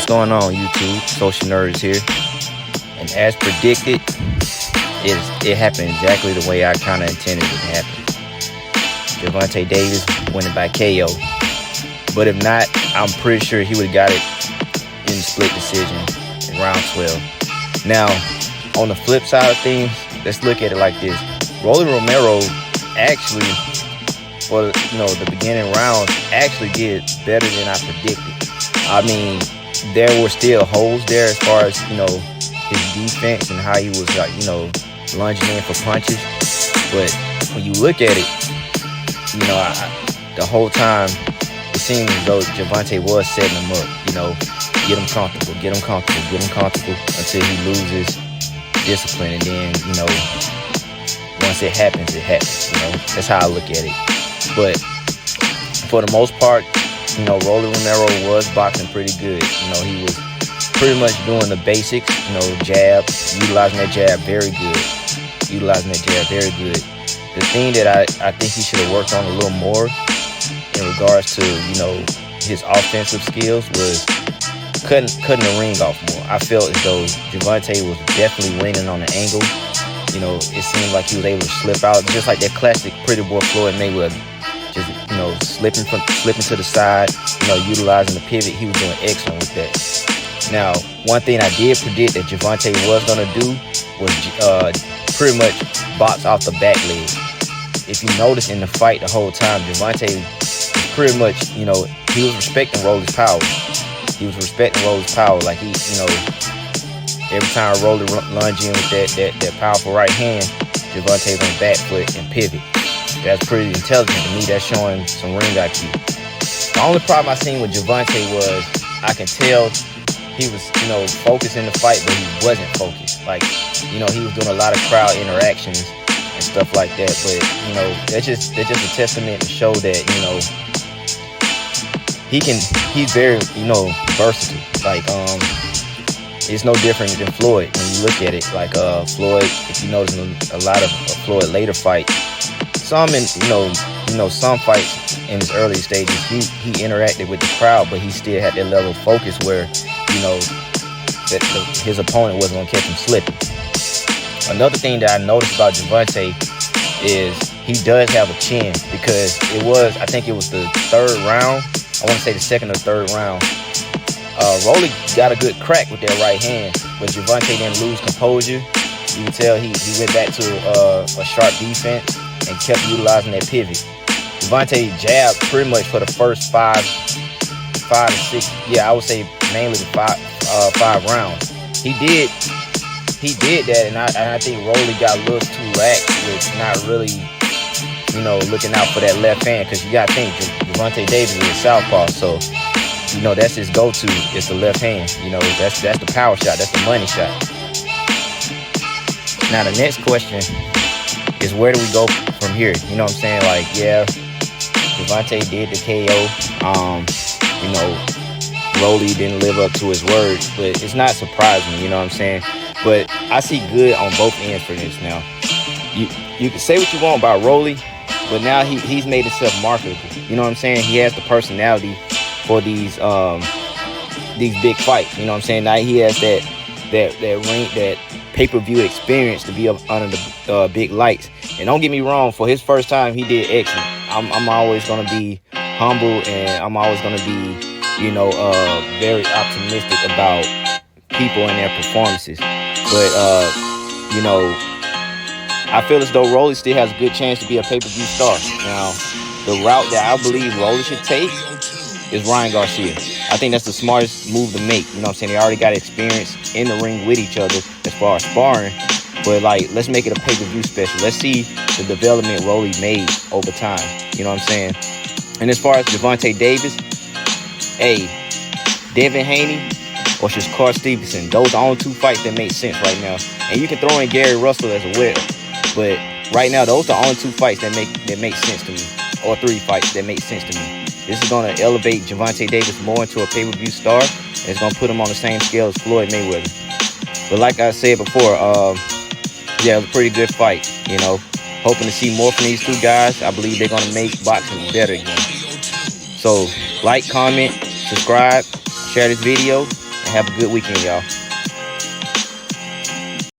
What's going on, YouTube? Social Nerds here. And as predicted, it happened exactly the way I kind of intended it to happen. Gervonta Davis winning by KO. But if not, I'm pretty sure he would have got it in the split decision in round 12. Now, on the flip side of things, let's look at it like this. Romero actually, for the beginning rounds, actually did better than I predicted. I mean, there were still holes there as far as his defense and how he was lunging in for punches. But when you look at it, the whole time it seemed as though Gervonta was setting him up. Get him comfortable until he loses discipline, and then once it happens, it happens. That's how I look at it. But for the most part, Romero was boxing pretty good. He was pretty much doing the basics, jab, utilizing that jab very good. The thing that I think he should have worked on a little more in regards to, his offensive skills was cutting the ring off more. I felt as though Gervonta was definitely winning on the angle. It seemed like he was able to slip out, just like that classic Pretty Boy Floyd Mayweather. Just, slipping to the side, utilizing the pivot. He was doing excellent with that. Now, one thing I did predict that Gervonta was going to do was pretty much box off the back leg. If you notice in the fight the whole time, Gervonta was pretty much, he was respecting Rolly's power. Like he, every time Rolly lunged in with that powerful right hand, Gervonta on back foot and pivot. That's pretty intelligent to me. That's showing some ring IQ. The only problem I seen with Gervonta was I can tell he was, focused in the fight, but he wasn't focused. Like, he was doing a lot of crowd interactions and stuff like that. But, that's just a testament to show that, he's very, versatile. Like, it's no different than Floyd when you look at it. Like, Floyd, if you notice a lot of Floyd later fights, some fights in his early stages, he interacted with the crowd, but he still had that level of focus where, his opponent wasn't going to catch him slipping. Another thing that I noticed about Gervonta is he does have a chin, because I think it was the third round. I want to say the second or third round. Rolly got a good crack with that right hand, but Gervonta didn't lose composure. You can tell he went back to a sharp defense and kept utilizing that pivot. Gervonta jabbed pretty much for the first five to six. Yeah, I would say mainly the five rounds. He did that, and I think Rolly got a little too lax with not really, looking out for that left hand, because you got to think Gervonta Davis is a southpaw, so that's his go-to. It's the left hand. That's the power shot. That's the money shot. Now the next question is, where do we go from here? You know what I'm saying? Like, yeah, Gervonta did the KO. Rolly didn't live up to his word, but it's not surprising, you know what I'm saying? But I see good on both ends for this now. You can say what you want about Rolly, but now he's made himself marketable. You know what I'm saying? He has the personality for these big fights. You know what I'm saying? Now he has that ring, that pay-per-view experience to be up under the big lights. And don't get me wrong, for his first time, he did excellent. I'm always gonna be humble, and I'm always gonna be, very optimistic about people and their performances. But I feel as though Rolly still has a good chance to be a pay-per-view star. Now, the route that I believe Rolly should take is Ryan Garcia. I think that's the smartest move to make. You know what I'm saying? They already got experience in the ring with each other as far as sparring. But, let's make it a pay-per-view special. Let's see the development Rolly made over time. You know what I'm saying? And as far as Gervonta Davis, Devin Haney or Shakur Stevenson, those are the only two fights that make sense right now. And you can throw in Gary Russell as well. But right now, those are the only two fights that make sense to me. Or three fights that make sense to me. This is going to elevate Gervonta Davis more into a pay-per-view star. And it's going to put him on the same scale as Floyd Mayweather. But like I said before, it was a pretty good fight, Hoping to see more from these two guys. I believe they're going to make boxing better again. So, like, comment, subscribe, share this video, Have a good weekend, y'all.